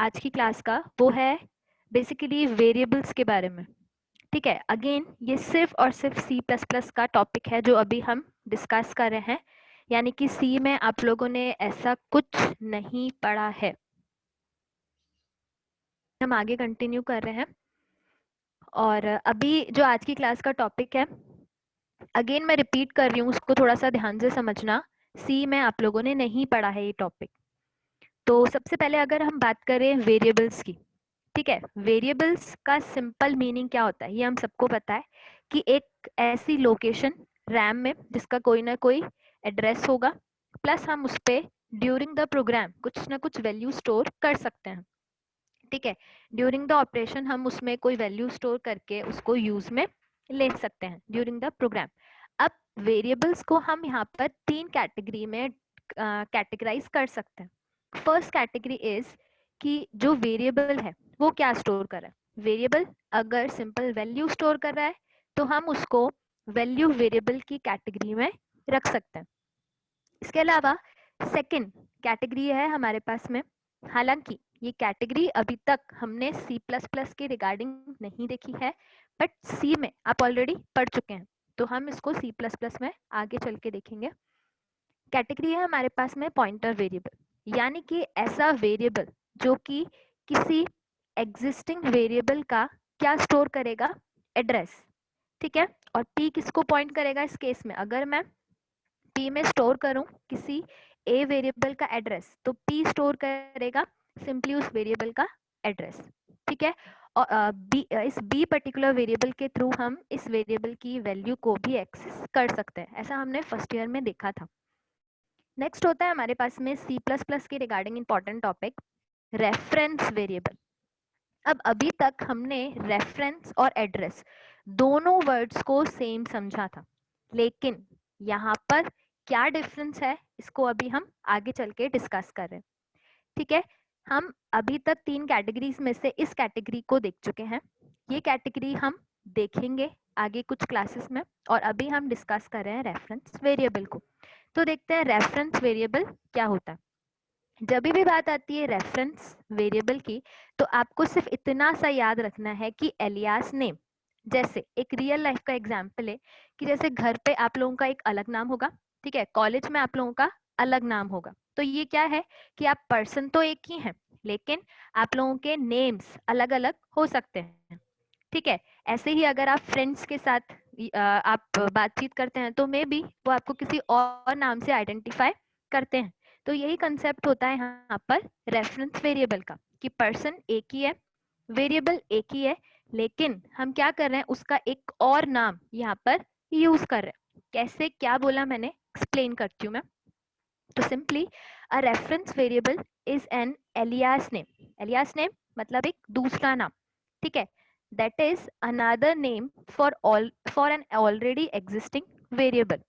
आज की क्लास का वो है बेसिकली वेरिएबल्स के बारे में। ठीक है, अगेन ये सिर्फ और सिर्फ सी प्लस प्लस का टॉपिक है जो अभी हम डिस्कस कर रहे हैं, यानी कि सी में आप लोगों ने ऐसा कुछ नहीं पढ़ा है। हम आगे कंटिन्यू कर रहे हैं और अभी जो आज की क्लास का टॉपिक है, अगेन मैं रिपीट कर रही हूँ, उसको थोड़ा सा ध्यान से समझना। सी में आप लोगों ने नहीं पढ़ा है ये टॉपिक। तो सबसे पहले अगर हम बात करें वेरिएबल्स की, ठीक है, वेरिएबल्स का सिंपल मीनिंग क्या होता है ये हम सबको पता है कि एक ऐसी लोकेशन रैम में जिसका कोई ना कोई एड्रेस होगा, प्लस हम उस पर ड्यूरिंग द प्रोग्राम कुछ ना कुछ वैल्यू स्टोर कर सकते हैं। ठीक है, ड्यूरिंग द ऑपरेशन हम उसमें कोई वैल्यू स्टोर करके उसको यूज में ले सकते हैं ड्यूरिंग द प्रोग्राम। अब वेरिएबल्स को हम यहाँ पर तीन कैटेगरी में कैटेगराइज कर सकते हैं। फर्स्ट कैटेगरी इज कि जो वेरिएबल है वो क्या स्टोर कर रहा है। वेरिएबल अगर सिंपल वैल्यू स्टोर कर रहा है तो हम उसको वैल्यू वेरिएबल की कैटेगरी में रख सकते हैं। इसके अलावा सेकंड कैटेगरी है हमारे पास में, हालांकि ये कैटेगरी अभी तक हमने सी प्लस प्लस के रिगार्डिंग नहीं देखी है, बट सी में आप ऑलरेडी पढ़ चुके हैं, तो हम इसको सी प्लस प्लस में आगे चल के देखेंगे। कैटेगरी है हमारे पास में पॉइंटर वेरिएबल, यानी कि ऐसा वेरिएबल जो कि किसी एग्जिस्टिंग वेरिएबल का क्या स्टोर करेगा, एड्रेस। ठीक है, और पी किसको पॉइंट करेगा इस केस में, अगर मैं पी में स्टोर करूं किसी ए वेरिएबल का एड्रेस तो पी स्टोर करेगा सिंपली उस वेरिएबल का एड्रेस। ठीक है, और इस बी पर्टिकुलर वेरिएबल के थ्रू हम इस वेरिएबल की वैल्यू को भी एक्सेस कर सकते हैं, ऐसा हमने फर्स्ट ईयर में देखा था। नेक्स्ट होता है हमारे पास में सी प्लस प्लस के regarding important topic, reference variable. अब अभी तक हमने रेफरेंस और एड्रेस दोनों वर्ड्स को सेम समझा था, लेकिन यहाँ पर क्या डिफरेंस है इसको अभी हम आगे चल के डिस्कस कर रहे हैं। ठीक है, हम अभी तक तीन कैटेगरीज में से इस कैटेगरी को देख चुके हैं, ये कैटेगरी हम देखेंगे आगे कुछ क्लासेस में, और अभी हम डिस्कस कर रहे हैं रेफरेंस वेरिएबल को। तो देखते हैं रेफरेंस वेरिएबल क्या होता है। जब भी बात आती है रेफरेंस वेरिएबल की, तो आपको सिर्फ इतना सा याद रखना है कि एलियास नेम, जैसे एक रियल लाइफ का एग्जांपल है कि जैसे घर पे आप लोगों का एक अलग नाम होगा, ठीक है, कॉलेज में आप लोगों का अलग नाम होगा, तो ये क्या है कि आप पर्सन तो एक ही हैं, लेकिन आप लोगों के नेम्स अलग अलग हो सकते हैं। ठीक है, ऐसे ही अगर आप फ्रेंड्स के साथ आप बातचीत करते हैं तो मे बी वो आपको किसी और नाम से आइडेंटिफाई करते हैं। तो यही कंसेप्ट होता है यहाँ पर रेफरेंस वेरिएबल का, कि पर्सन एक ही है, वेरिएबल एक ही है, लेकिन हम क्या कर रहे हैं उसका एक और नाम यहाँ पर यूज कर रहे हैं। कैसे, क्या बोला मैंने, एक्सप्लेन करती हूँ मैं। तो simply a reference variable is an alias name. Alias name मतलब एक दूसरा नाम, ठीक है, that is another name for an already existing variable.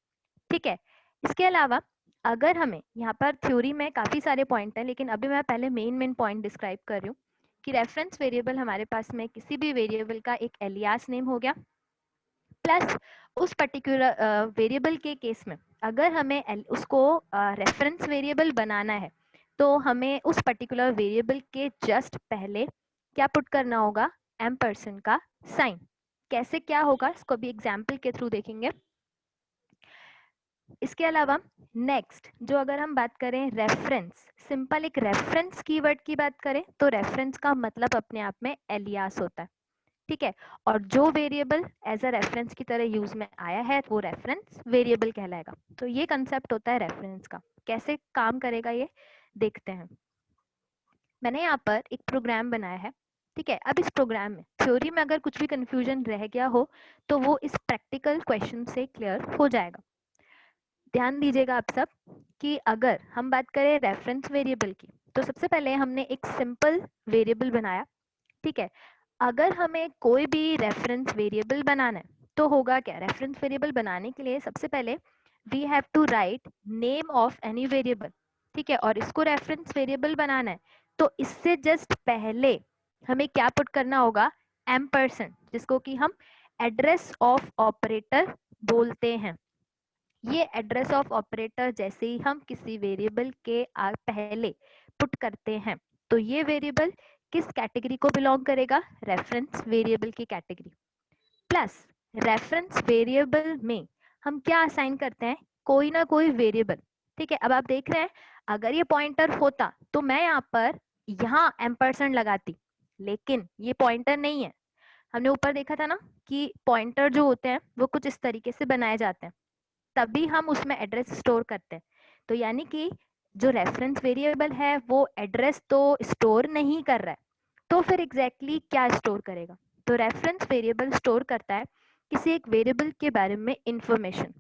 ठीक है, इसके अलावा अगर हमें यहाँ पर थ्योरी में काफी सारे पॉइंट हैं, लेकिन अभी मैं पहले मेन पॉइंट डिस्क्राइब कर रही हूँ कि रेफरेंस वेरिएबल हमारे पास में किसी भी वेरिएबल का एक एलियास नेम हो गया, प्लस उस पर्टिकुलर वेरिएबल के केस में अगर हमें उसको रेफरेंस वेरिएबल बनाना है तो हमें उस पर्टिकुलर वेरिएबल के जस्ट पहले क्या पुट करना होगा, एम्परसेंड का साइन। कैसे क्या होगा इसको भी एग्जाम्पल के थ्रू देखेंगे। इसके अलावा नेक्स्ट जो अगर हम बात करें रेफरेंस, सिंपल एक रेफरेंस कीवर्ड की बात करें तो रेफरेंस का मतलब अपने आप में एलियास होता है। ठीक है, और जो वेरिएबल एज अ रेफरेंस की तरह यूज में आया है वो रेफरेंस वेरिएबल कहलाएगा। तो ये कंसेप्ट होता है रेफरेंस का। कैसे काम करेगा ये देखते हैं। मैंने यहाँ पर एक प्रोग्राम बनाया है, ठीक है, अब इस प्रोग्राम में थ्योरी में अगर कुछ भी कंफ्यूजन रह गया हो तो वो इस प्रैक्टिकल क्वेश्चन से क्लियर हो जाएगा। ध्यान दीजिएगा आप सब कि अगर हम बात करें रेफरेंस वेरिएबल की, तो सबसे पहले हमने एक सिंपल वेरिएबल बनाया। ठीक है, अगर हमें कोई भी रेफरेंस वेरिएबल बनाना है तो होगा क्या, रेफरेंस वेरिएबल बनाने के लिए सबसे पहले we have to write name of any variable. ठीक है, और इसको रेफरेंस वेरिएबल बनाना है तो इससे जस्ट पहले हमें क्या पुट करना होगा, एम्परसेंड, जिसको कि हम एड्रेस ऑफ ऑपरेटर बोलते हैं। ये एड्रेस ऑफ ऑपरेटर जैसे ही हम किसी वेरिएबल के पहले पुट करते हैं तो ये वेरिएबल किस कैटेगरी को बिलोंग करेगा? रेफरेंस वेरिएबल की कैटेगरी। प्लस रेफरेंस वेरिएबल में हम क्या असाइन करते हैं? कोई ना कोई वेरिएबल। ठीक है, अब आप देख रहे हैं अगर ये पॉइंटर होता तो मैं यहाँ एम्परसेंड लगाती, लेकिन ये पॉइंटर नहीं है। हमने ऊपर देखा था ना कि पॉइंटर जो होते हैं वो कुछ इस तरीके से बनाए जाते हैं, तभी हम उसमें एड्रेस स्टोर करते हैं। तो यानी कि जो रेफरेंस वेरिएबल है वो एड्रेस तो स्टोर नहीं कर रहा है, तो फिर एग्जैक्टली क्या स्टोर करेगा? तो रेफरेंस वेरिएबल स्टोर करता है किसी एक वेरिएबल के बारे में इंफॉर्मेशन।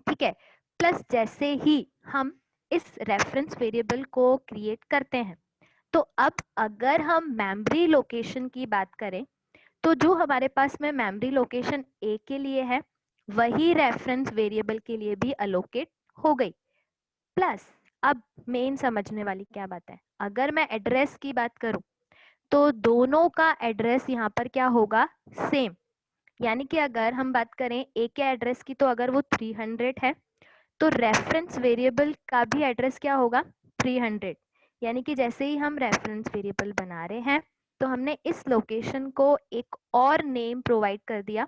ठीक है, प्लस जैसे ही हम इस रेफरेंस वेरिएबल को क्रिएट करते हैं, तो अब अगर हम मेमोरी लोकेशन की बात करें, तो जो हमारे पास में मेमोरी लोकेशन ए के लिए है वही रेफरेंस वेरिएबल के लिए भी अलोकेट हो गई। प्लस अब मेन समझने वाली क्या बात है, अगर मैं एड्रेस की बात करूं तो दोनों का एड्रेस यहाँ पर क्या होगा? सेम। यानी कि अगर हम बात करें ए के एड्रेस की, तो अगर वो 300 है तो रेफरेंस वेरिएबल का भी एड्रेस क्या होगा? 300। यानी कि जैसे ही हम रेफरेंस वेरिएबल बना रहे हैं तो हमने इस लोकेशन को एक और नेम प्रोवाइड कर दिया।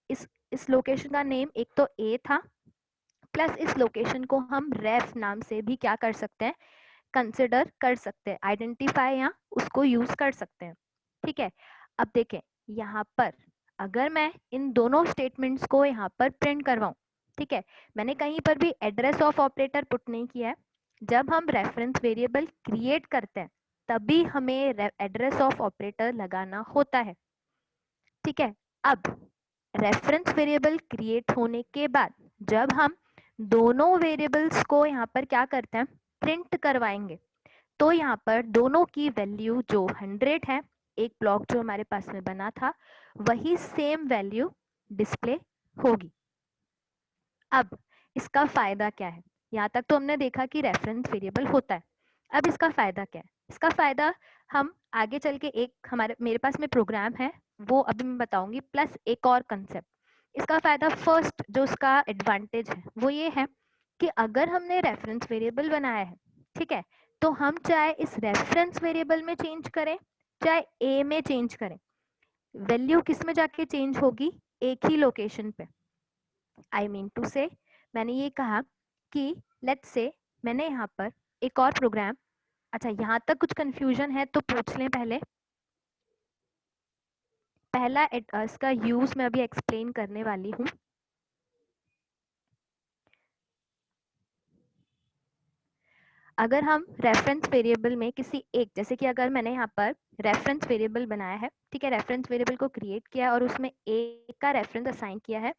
इस लोकेशन का नेम एक तो ए था, प्लस इस लोकेशन को हम रेफ नाम से भी क्या कर सकते हैं? कंसिडर कर सकते हैं, आइडेंटिफाई या उसको यूज कर सकते हैं। ठीक है, अब देखें यहाँ पर अगर मैं इन दोनों स्टेटमेंट्स को यहाँ पर प्रिंट करवाऊं, ठीक है, मैंने कहीं पर भी एड्रेस ऑफ ऑपरेटर पुट नहीं किया है। जब हम रेफरेंस वेरिएबल क्रिएट करते हैं तभी हमें एड्रेस ऑफ ऑपरेटर लगाना होता है। ठीक है, अब रेफरेंस वेरिएबल क्रिएट होने के बाद जब हम दोनों वेरिएबल्स को यहाँ पर क्या करते हैं? प्रिंट करवाएंगे, तो यहाँ पर दोनों की वैल्यू जो 100 है, एक ब्लॉक जो हमारे पास में बना था वही सेम वैल्यू डिस्प्ले होगी। अब इसका फायदा क्या है? यहाँ तक तो हमने देखा कि रेफरेंस वेरिएबल होता है। अब इसका फायदा क्या है? इसका फायदा हम आगे चल के एक मेरे पास में प्रोग्राम है वो अभी मैं बताऊंगी, प्लस एक और कंसेप्ट। इसका फायदा फर्स्ट जो उसका एडवांटेज है वो ये है कि अगर हमने रेफरेंस वेरिएबल बनाया है, ठीक है, तो हम चाहे इस रेफरेंस वेरिएबल में चेंज करें चाहे ए में चेंज करें, वैल्यू किस में जाके चेंज होगी? एक ही लोकेशन पे। आई मीन टू से मैंने ये कहा कि लेट्स से मैंने यहाँ पर एक और प्रोग्राम, अच्छा यहाँ तक कुछ कंफ्यूजन है तो पूछ लें पहले। पहला इसका यूज मैं अभी एक्सप्लेन करने वाली हूँ। अगर हम रेफरेंस वेरिएबल में किसी एक, जैसे कि अगर मैंने यहाँ पर रेफरेंस वेरिएबल बनाया है, ठीक है, रेफरेंस वेरिएबल को क्रिएट किया और उसमें ए का रेफरेंस असाइन किया है,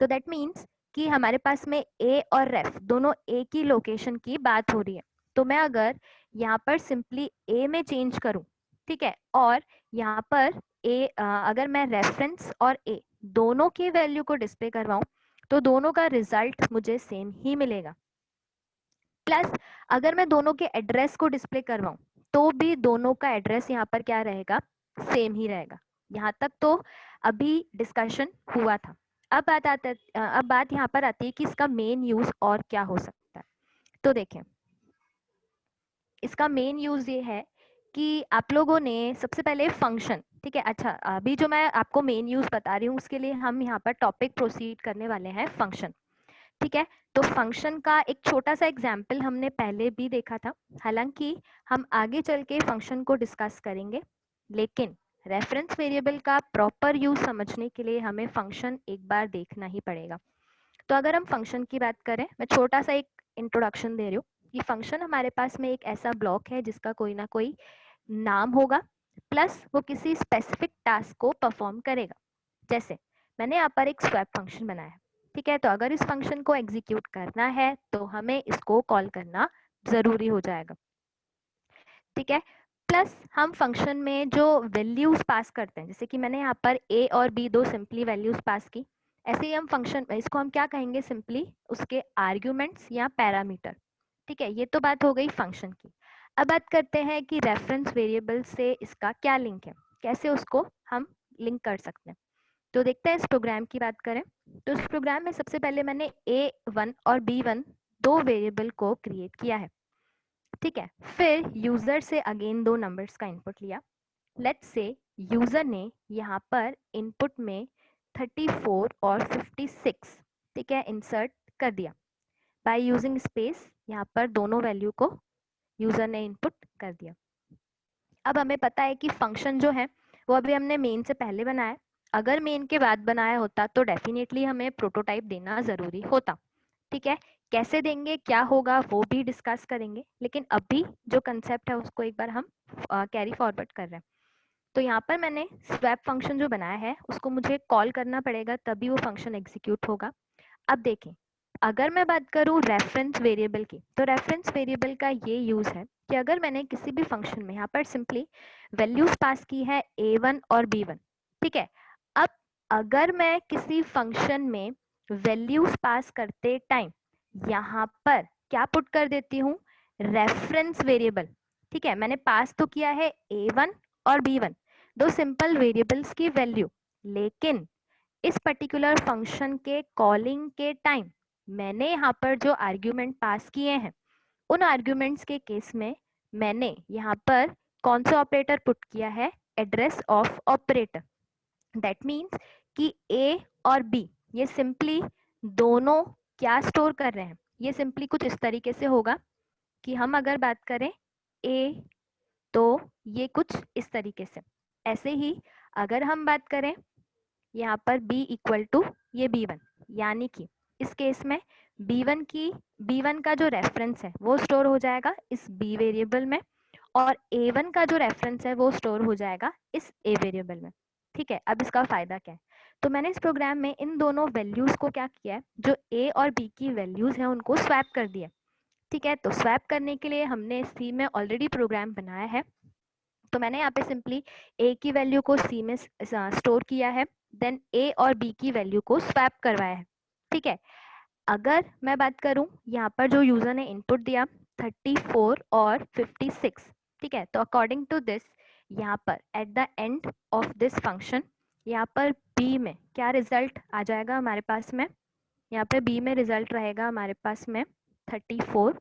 तो दैट मीन्स कि हमारे पास में ए और रेफ दोनों एक ही लोकेशन की बात हो रही है। तो मैं अगर यहाँ पर सिंपली ए में चेंज करूँ, ठीक है, और यहाँ पर अगर मैं रेफरेंस और ए दोनों की वैल्यू को डिस्प्ले करवाऊँ तो दोनों का रिजल्ट मुझे सेम ही मिलेगा। प्लस अगर मैं दोनों के एड्रेस को डिस्प्ले करवाऊँ तो भी दोनों का एड्रेस यहाँ पर क्या रहेगा? सेम ही रहेगा। यहाँ तक तो अभी डिस्कशन हुआ था। अब बात यहाँ पर आती है कि इसका मेन यूज और क्या हो सकता है। तो देखें, इसका मेन यूज ये है कि आप लोगों ने सबसे पहले फंक्शन, ठीक है, अच्छा अभी जो मैं आपको मेन यूज बता रही हूँ उसके लिए हम यहाँ पर टॉपिक प्रोसीड करने वाले हैं फंक्शन। ठीक है, तो फंक्शन का एक छोटा सा एग्जाम्पल हमने पहले भी देखा था, हालांकि हम आगे चल के फंक्शन को डिस्कस करेंगे, लेकिन रेफरेंस वेरिएबल का प्रॉपर यूज समझने के लिए हमें फंक्शन एक बार देखना ही पड़ेगा। तो अगर हम फंक्शन की बात करें, मैं छोटा सा एक इंट्रोडक्शन दे रही हूँ कि फंक्शन हमारे पास में एक ऐसा ब्लॉक है जिसका कोई ना कोई नाम होगा, प्लस वो किसी स्पेसिफिक टास्क को परफॉर्म करेगा। जैसे मैंने यहाँ पर एक स्वैप फंक्शन बनाया है, ठीक है, तो अगर इस फंक्शन को एग्जीक्यूट करना है तो हमें इसको कॉल करना जरूरी हो जाएगा। ठीक है, प्लस हम फंक्शन में जो वैल्यूज पास करते हैं, जैसे कि मैंने यहाँ पर ए और बी दो सिंपली वैल्यूज पास की, ऐसे ही हम फंक्शन इसको हम क्या कहेंगे? सिंपली उसके आर्ग्यूमेंट्स या पैरामीटर। ठीक है, ये तो बात हो गई फंक्शन की। अब बात करते हैं कि रेफरेंस वेरिएबल से इसका क्या लिंक है, कैसे उसको हम लिंक कर सकते हैं। तो देखते हैं इस प्रोग्राम की बात करें तो इस प्रोग्राम में सबसे पहले मैंने A1 और B1 दो वेरिएबल को क्रिएट किया है। ठीक है, फिर यूजर से अगेन दो नंबर्स का इनपुट लिया। लेट्स से यूजर ने यहाँ पर इनपुट में 34 और 56, ठीक है, इंसर्ट कर दिया बाय यूजिंग स्पेस। यहाँ पर दोनों वैल्यू को यूजर ने इनपुट कर दिया। अब हमें पता है कि फंक्शन जो है वो अभी हमने मेन से पहले बनाया है। अगर मेन के बाद बनाया होता तो डेफिनेटली हमें प्रोटोटाइप देना जरूरी होता। ठीक है, कैसे देंगे, क्या होगा, वो भी डिस्कस करेंगे, लेकिन अभी जो कंसेप्ट है उसको एक बार हम कैरी फॉरवर्ड कर रहे हैं। तो यहाँ पर मैंने स्वैप फंक्शन जो बनाया है उसको मुझे कॉल करना पड़ेगा, तभी वो फंक्शन एग्जीक्यूट होगा। अब देखें, अगर मैं बात करूँ रेफरेंस वेरिएबल की, तो रेफरेंस वेरिएबल का ये यूज है कि अगर मैंने किसी भी फंक्शन में यहाँ पर सिंपली वैल्यूज पास की है a1 और b1, ठीक है। अब अगर मैं किसी फंक्शन में वैल्यूज पास करते टाइम यहाँ पर क्या पुट कर देती हूँ, रेफरेंस वेरिएबल। ठीक है, मैंने पास तो किया है a1 और b1, दो सिंपल वेरिएबल्स की वैल्यू, लेकिन इस पर्टिकुलर फंक्शन के कॉलिंग के टाइम मैंने यहाँ पर जो आर्ग्यूमेंट पास किए हैं उन आर्ग्यूमेंट्स के केस में मैंने यहाँ पर कौन सा ऑपरेटर पुट किया है, address of operator. That means कि ए और बी ये सिंपली दोनों क्या स्टोर कर रहे हैं, ये सिंपली कुछ इस तरीके से होगा कि हम अगर बात करें ए तो ये कुछ इस तरीके से, ऐसे ही अगर हम बात करें यहाँ पर b इक्वल टू ये b1, यानी कि इस केस में b1 का जो रेफरेंस है वो स्टोर हो जाएगा इस b वेरिएबल में, और a1 का जो रेफरेंस है वो स्टोर हो जाएगा इस a वेरिएबल में। ठीक है, अब इसका फायदा क्या है, तो मैंने इस प्रोग्राम में इन दोनों वैल्यूज को क्या किया है, जो a और b की वैल्यूज हैं उनको स्वैप कर दिया। ठीक है, तो स्वैप करने के लिए हमने सी में ऑलरेडी प्रोग्राम बनाया है, तो मैंने यहाँ पे सिंपली a की वैल्यू को c में स्टोर किया है, देन a और b की वैल्यू को स्वैप करवाया है। ठीक है, अगर मैं बात करूं यहाँ पर जो यूजर ने इनपुट दिया 34 और 56, ठीक है, तो अकॉर्डिंग टू दिस यहाँ पर at the end of this function यहाँ पर b में क्या रिजल्ट आ जाएगा हमारे पास में, यहाँ पे b में रिजल्ट रहेगा हमारे पास में 34,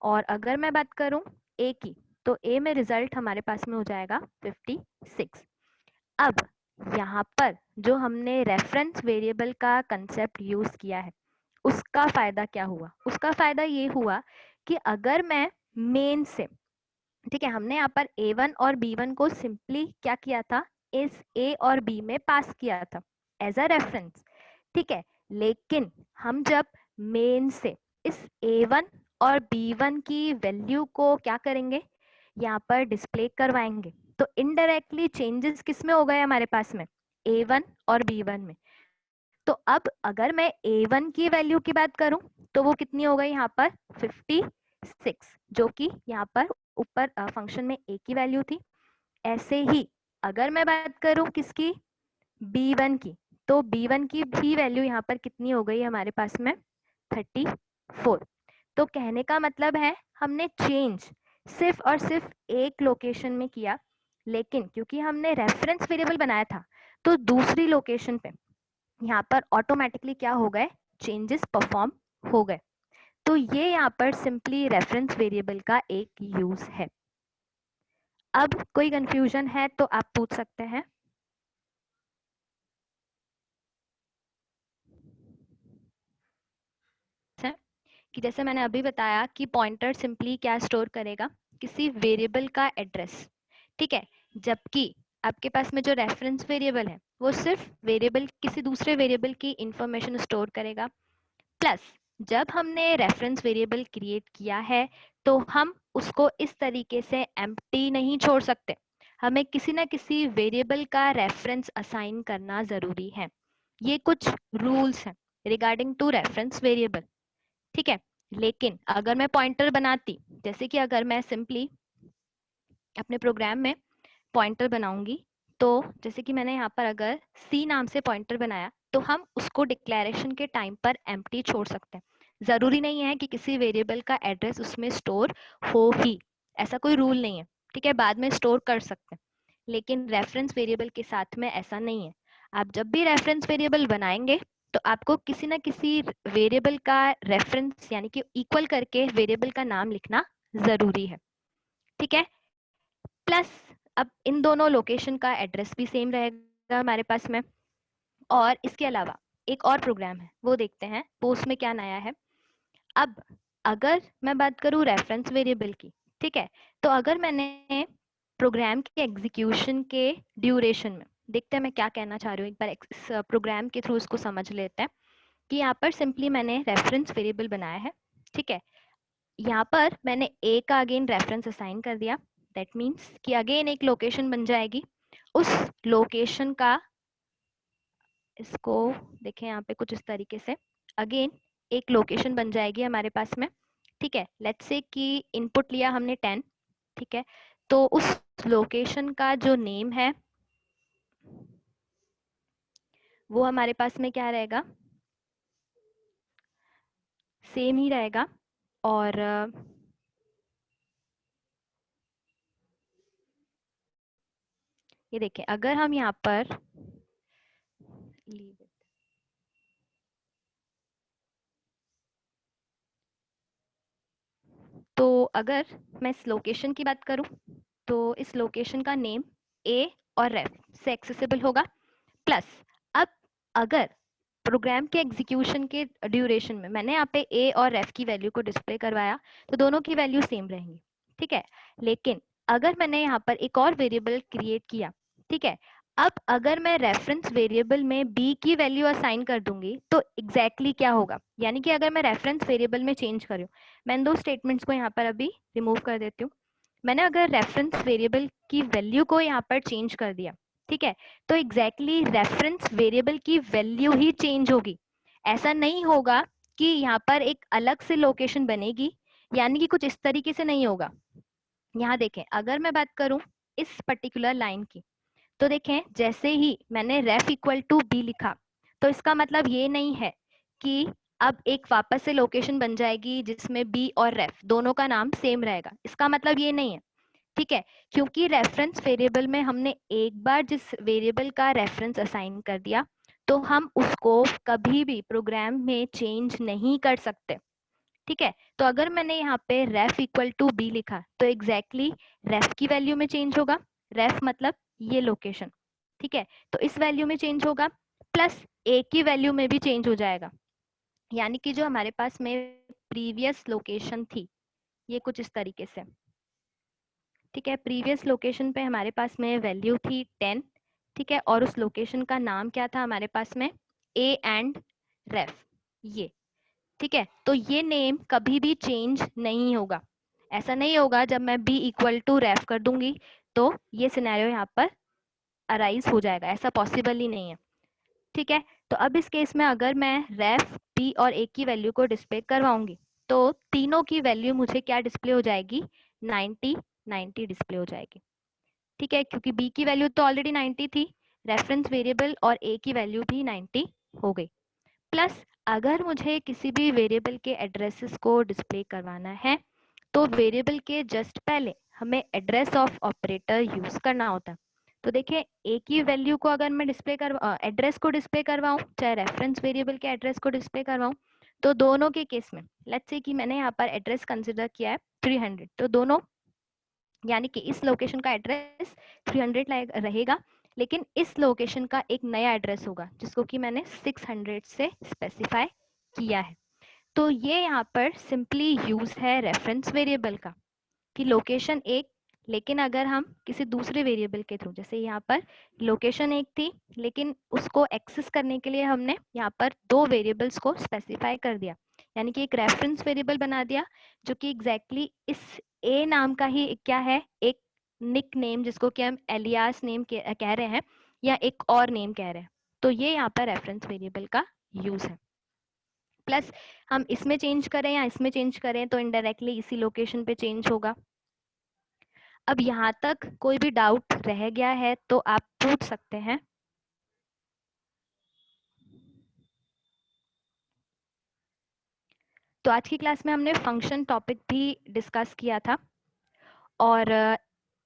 और अगर मैं बात करूं a की तो a में रिजल्ट हमारे पास में हो जाएगा 56। अब यहाँ पर जो हमने रेफरेंस वेरिएबल का कंसेप्ट यूज किया है उसका फायदा क्या हुआ, उसका फायदा ये हुआ कि अगर मैं मेन से, ठीक है, हमने यहाँ पर a1 और b1 को सिंपली क्या किया था, इस a और b में पास किया था एज अ रेफरेंस। ठीक है, लेकिन हम जब मेन से इस a1 और b1 की वैल्यू को क्या करेंगे, यहाँ पर डिस्प्ले करवाएंगे, तो इनडायरेक्टली चेंजेस किस में हो गए हमारे पास में, a1 और b1 में। तो अब अगर मैं a1 की वैल्यू की बात करूं तो वो कितनी हो गई यहाँ पर 56, जो कि यहाँ पर ऊपर फंक्शन में a की वैल्यू थी। ऐसे ही अगर मैं बात करूं किसकी, b1 की, तो b1 की भी वैल्यू यहाँ पर कितनी हो गई हमारे पास में 34। तो कहने का मतलब है हमने चेंज सिर्फ और सिर्फ एक लोकेशन में किया, लेकिन क्योंकि हमने रेफरेंस वेरिएबल बनाया था तो दूसरी लोकेशन पे यहाँ पर ऑटोमेटिकली क्या हो गए, चेंजेस परफॉर्म हो गए। तो ये यहाँ पर सिंपली रेफरेंस वेरिएबल का एक यूज है। अब कोई कंफ्यूजन है तो आप पूछ सकते हैं। कि जैसे मैंने अभी बताया कि पॉइंटर सिंपली क्या स्टोर करेगा, किसी वेरिएबल का एड्रेस। ठीक है, जबकि आपके पास में जो रेफरेंस वेरिएबल है वो सिर्फ वेरिएबल, किसी दूसरे वेरिएबल की इंफॉर्मेशन स्टोर करेगा। प्लस जब हमने रेफरेंस वेरिएबल क्रिएट किया है तो हम उसको इस तरीके से एम्प्टी नहीं छोड़ सकते, हमें किसी ना किसी वेरिएबल का रेफरेंस असाइन करना जरूरी है। ये कुछ रूल्स हैं रिगार्डिंग टू रेफरेंस वेरिएबल। ठीक है, लेकिन अगर मैं पॉइंटर बनाती, जैसे कि अगर मैं सिंपली अपने प्रोग्राम में पॉइंटर बनाऊंगी, तो जैसे कि मैंने यहाँ पर अगर सी नाम से पॉइंटर बनाया तो हम उसको डिक्लेरेशन के टाइम पर एम्प्टी छोड़ सकते हैं। जरूरी नहीं है कि किसी वेरिएबल का एड्रेस उसमें स्टोर हो ही, ऐसा कोई रूल नहीं है। ठीक है, बाद में स्टोर कर सकते हैं, लेकिन रेफरेंस वेरिएबल के साथ में ऐसा नहीं है। आप जब भी रेफरेंस वेरिएबल बनाएंगे तो आपको किसी ना किसी वेरिएबल का रेफरेंस यानी कि इक्वल करके वेरिएबल का नाम लिखना जरूरी है, ठीक है। प्लस अब इन दोनों लोकेशन का एड्रेस भी सेम रहेगा हमारे पास में। और इसके अलावा एक और प्रोग्राम है, वो देखते हैं वो उसमें क्या नया है। अब अगर मैं बात करूं रेफरेंस वेरिएबल की, ठीक है, तो अगर मैंने प्रोग्राम के एग्जीक्यूशन के ड्यूरेशन में, देखते हैं मैं क्या कहना चाह रही हूँ, एक बार इस प्रोग्राम के थ्रू इसको समझ लेते हैं। कि यहाँ पर सिंपली मैंने रेफरेंस वेरिएबल बनाया है, ठीक है। यहाँ पर मैंने ए का अगेन रेफरेंस असाइन कर दिया। दैट मीन्स कि अगेन एक लोकेशन बन जाएगी। उस लोकेशन का, इसको देखें यहाँ पे कुछ इस तरीके से, अगेन एक लोकेशन बन जाएगी हमारे पास में, ठीक है। लेट्स से कि इनपुट लिया हमने 10, ठीक है। तो उस लोकेशन का जो नेम है वो हमारे पास में क्या रहेगा, सेम ही रहेगा। और ये देखें, अगर हम यहाँ पर तो अगर मैं इस लोकेशन की बात करूं तो इस लोकेशन का नेम ए और रेफ से एक्सेसिबल होगा। प्लस अब अगर प्रोग्राम के एग्जीक्यूशन के ड्यूरेशन में मैंने यहाँ पे ए और रेफ की वैल्यू को डिस्प्ले करवाया तो दोनों की वैल्यू सेम रहेंगी, ठीक है। लेकिन अगर मैंने यहाँ पर एक और वेरिएबल क्रिएट किया, ठीक है, अब अगर मैं रेफरेंस वेरिएबल में बी की वैल्यू असाइन कर दूंगी तो एग्जैक्टली क्या होगा, यानी कि अगर मैं रेफरेंस वेरिएबल में चेंज करूँ, मैं इन दो स्टेटमेंट्स को यहाँ पर अभी रिमूव कर देती हूँ। मैंने अगर रेफरेंस वेरिएबल की वैल्यू को यहाँ पर चेंज कर दिया, ठीक है, तो एग्जैक्टली रेफरेंस वेरिएबल की वैल्यू ही चेंज होगी। ऐसा नहीं होगा कि यहाँ पर एक अलग से लोकेशन बनेगी, यानी कि कुछ इस तरीके से नहीं होगा। यहाँ देखें, अगर मैं बात करूं इस पर्टिकुलर लाइन की, तो देखें जैसे ही मैंने रेफ इक्वल टू बी लिखा तो इसका मतलब ये नहीं है कि अब एक वापस से लोकेशन बन जाएगी जिसमें बी और रेफ दोनों का नाम सेम रहेगा, इसका मतलब ये नहीं है, ठीक है। क्योंकि रेफरेंस वेरिएबल में हमने एक बार जिस वेरिएबल का रेफरेंस असाइन कर दिया तो हम उसको कभी भी प्रोग्राम में चेंज नहीं कर सकते, ठीक है। तो अगर मैंने यहाँ पे रेफ इक्वल टू बी लिखा तो एग्जैक्टली रेफ की वैल्यू में चेंज होगा। रेफ मतलब ये लोकेशन, ठीक है, तो इस वैल्यू में चेंज होगा। प्लस ए की वैल्यू में भी चेंज हो जाएगा, यानी कि जो हमारे पास में प्रीवियस लोकेशन थी ये कुछ इस तरीके से, ठीक है। प्रीवियस लोकेशन पे हमारे पास में वैल्यू थी 10, ठीक है, और उस लोकेशन का नाम क्या था हमारे पास में, ए एंड रेफ, ये, ठीक है। तो ये नेम कभी भी चेंज नहीं होगा। ऐसा नहीं होगा जब मैं बी इक्वल टू रेफ कर दूंगी तो ये सिनेरियो यहाँ पर अराइज हो जाएगा, ऐसा पॉसिबल ही नहीं है, ठीक है। तो अब इस केस में अगर मैं रेफ बी और ए की वैल्यू को डिस्प्ले करवाऊंगी तो तीनों की वैल्यू मुझे क्या डिस्प्ले हो जाएगी, 90 90 डिस्प्ले हो जाएगी, ठीक है। क्योंकि बी की वैल्यू तो ऑलरेडी 90 थी, रेफरेंस वेरिएबल और ए की वैल्यू भी 90 हो गई। प्लस अगर मुझे किसी भी वेरिएबल के एड्रेसेस को डिस्प्ले करवाना है तो वेरिएबल के जस्ट पहले हमें एड्रेस ऑफ ऑपरेटर यूज करना होता है। तो देखिए, ए की वैल्यू को अगर मैं डिस्प्ले कर एड्रेस को डिस्प्ले करवाऊं, चाहे रेफरेंस वेरिएबल के एड्रेस को डिस्प्ले करवाऊं, तो दोनों के केस में लेट्स से कि मैंने यहाँ पर एड्रेस कंसिडर किया है 300, तो दोनों यानी कि इस लोकेशन का एड्रेस 300 रहेगा, लेकिन इस लोकेशन का एक नया एड्रेस होगा जिसको कि मैंने 600 से स्पेसिफाई किया है। तो ये यहाँ पर सिंपली यूज है रेफरेंस वेरिएबल का कि लोकेशन एक, लेकिन अगर हम किसी दूसरे वेरिएबल के थ्रू, जैसे यहाँ पर लोकेशन एक थी लेकिन उसको एक्सेस करने के लिए हमने यहाँ पर दो वेरिएबल्स को स्पेसिफाई कर दिया, यानी कि एक रेफरेंस वेरिएबल बना दिया जो कि एग्जैक्टली इस ए नाम का ही क्या है, एक निक नेम जिसको कि हम एलियास नेम कह रहे हैं या एक और नेम कह रहे हैं। तो ये यहाँ पर रेफरेंस वेरिएबल का यूज है। प्लस हम इसमें चेंज करें या इसमें चेंज करें तो इनडायरेक्टली इसी लोकेशन पे चेंज होगा। अब यहाँ तक कोई भी डाउट रह गया है तो आप पूछ सकते हैं। तो आज की क्लास में हमने फंक्शन टॉपिक भी डिस्कस किया था और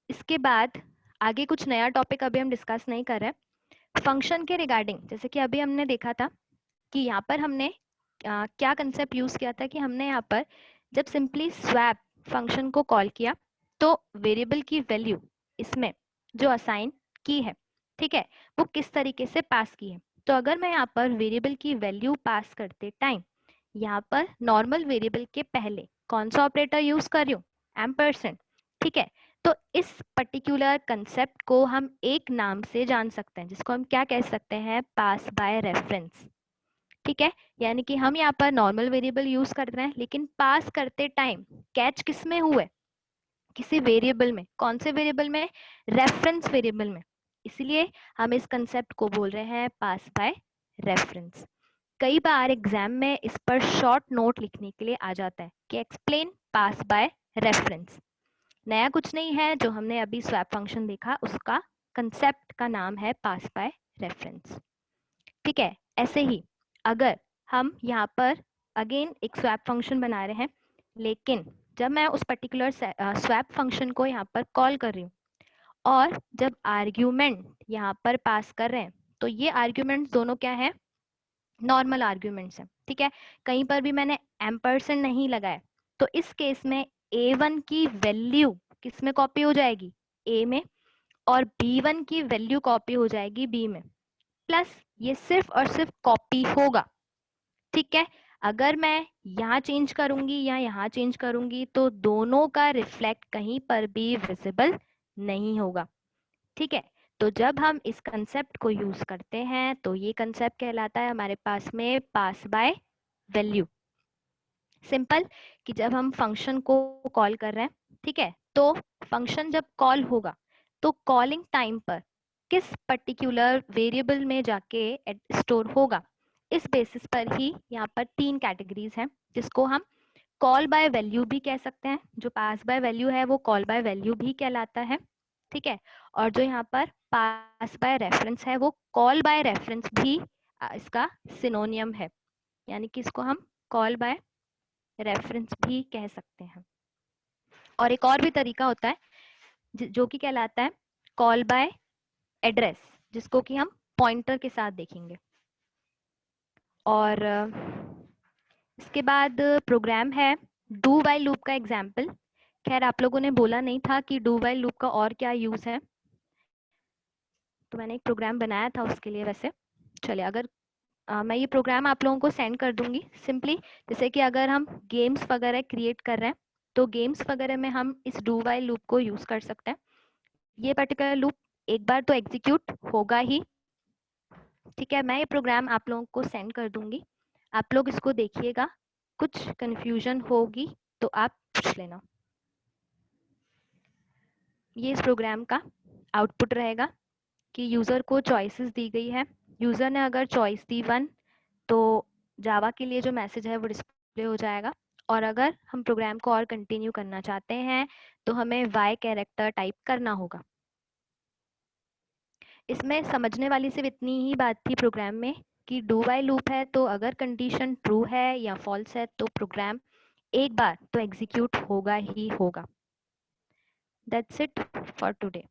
इसके बाद आगे कुछ नया टॉपिक अभी हम डिस्कस नहीं कर रहे। फंक्शन के रिगार्डिंग जैसे कि अभी हमने देखा था कि यहाँ पर हमने क्या कंसेप्ट यूज किया था कि हमने यहाँ पर जब सिंपली स्वैप फंक्शन को कॉल किया तो वेरिएबल की वैल्यू इसमें जो असाइन की है, ठीक है, वो किस तरीके से पास की है। तो अगर मैं यहाँ पर वेरिएबल की वैल्यू पास करते टाइम यहाँ पर नॉर्मल वेरिएबल के पहले कौन सा ऑपरेटर यूज कर रही हूँ, एम्परसेंड, ठीक है। तो इस पर्टिकुलर कंसेप्ट को हम एक नाम से जान सकते हैं जिसको हम क्या कह सकते हैं, पास बाय रेफरेंस, ठीक है। यानी कि हम यहाँ पर नॉर्मल वेरिएबल यूज कर रहे हैं लेकिन पास करते टाइम कैच किस में हुए, किसी वेरिएबल में। कौन से वेरिएबल में, रेफरेंस वेरिएबल में। इसलिए हम इस कंसेप्ट को बोल रहे हैं पास बाय रेफरेंस। कई बार एग्जाम में इस पर शॉर्ट नोट लिखने के लिए आ जाता है कि एक्सप्लेन पास बाय रेफरेंस। नया कुछ नहीं है, जो हमने अभी स्वैप फंक्शन देखा उसका कंसेप्ट का नाम है पास बाय रेफरेंस, ठीक है। ऐसे ही अगर हम यहाँ पर अगेन एक स्वैप फंक्शन बना रहे हैं लेकिन जब मैं उस पर्टिकुलर स्वैप फंक्शन को यहाँ पर कॉल कर रही हूँ और जब आर्ग्यूमेंट यहाँ पर पास कर रहे हैं तो ये आर्ग्यूमेंट्स दोनों क्या है, नॉर्मल आर्ग्यूमेंट्स हैं, ठीक है। कहीं पर भी मैंने एम्परसेंड नहीं लगाया तो इस केस में a1 की वैल्यू किस में कॉपी हो जाएगी, a में, और b1 की वैल्यू कॉपी हो जाएगी b में। प्लस ये सिर्फ और सिर्फ कॉपी होगा, ठीक है। अगर मैं यहाँ चेंज करूंगी या यहाँ चेंज करूंगी तो दोनों का रिफ्लेक्ट कहीं पर भी विजिबल नहीं होगा, ठीक है। तो जब हम इस कंसेप्ट को यूज करते हैं तो ये कंसेप्ट कहलाता है हमारे पास में पास बाय वैल्यू। सिंपल कि जब हम फंक्शन को कॉल कर रहे हैं, ठीक है, तो फंक्शन जब कॉल होगा तो कॉलिंग टाइम पर किस पर्टिकुलर वेरिएबल में जाके स्टोर होगा, इस बेसिस पर ही यहाँ पर 3 कैटेगरीज हैं जिसको हम कॉल बाय वैल्यू भी कह सकते हैं। जो पास बाय वैल्यू है वो कॉल बाय वैल्यू भी कहलाता है, ठीक है। और जो यहाँ पर पास बाय रेफरेंस है वो कॉल बाय रेफरेंस भी इसका सिनोनियम है, यानी कि इसको हम कॉल बाय रेफरेंस भी कह सकते हैं। और एक और भी तरीका होता है जो कि कहलाता है कॉल बाय एड्रेस, जिसको कि हम पॉइंटर के साथ देखेंगे। और इसके बाद प्रोग्राम है डू वाइल लूप का एग्जाम्पल। खैर आप लोगों ने बोला नहीं था कि डू वाइल लूप का और क्या यूज है, तो मैंने एक प्रोग्राम बनाया था उसके लिए। वैसे चलिए, अगर मैं ये प्रोग्राम आप लोगों को सेंड कर दूंगी। सिंपली जैसे कि अगर हम गेम्स वगैरह क्रिएट कर रहे हैं तो गेम्स वगैरह में हम इस डू वाइल लूप को यूज कर सकते हैं। ये पर्टिकुलर लूप एक बार तो एग्जीक्यूट होगा ही, ठीक है। मैं ये प्रोग्राम आप लोगों को सेंड कर दूंगी, आप लोग इसको देखिएगा। कुछ कंफ्यूजन होगी तो आप पूछ लेना। ये इस प्रोग्राम का आउटपुट रहेगा कि यूज़र को चॉइसेस दी गई है। यूज़र ने अगर चॉइस दी 1 तो जावा के लिए जो मैसेज है वो डिस्प्ले हो जाएगा। और अगर हम प्रोग्राम को और कंटिन्यू करना चाहते हैं तो हमें y कैरेक्टर टाइप करना होगा। इसमें समझने वाली सिर्फ इतनी ही बात थी प्रोग्राम में कि डू वाइल लूप है तो अगर कंडीशन ट्रू है या फॉल्स है तो प्रोग्राम एक बार तो एग्जीक्यूट होगा ही होगा। That's it for today.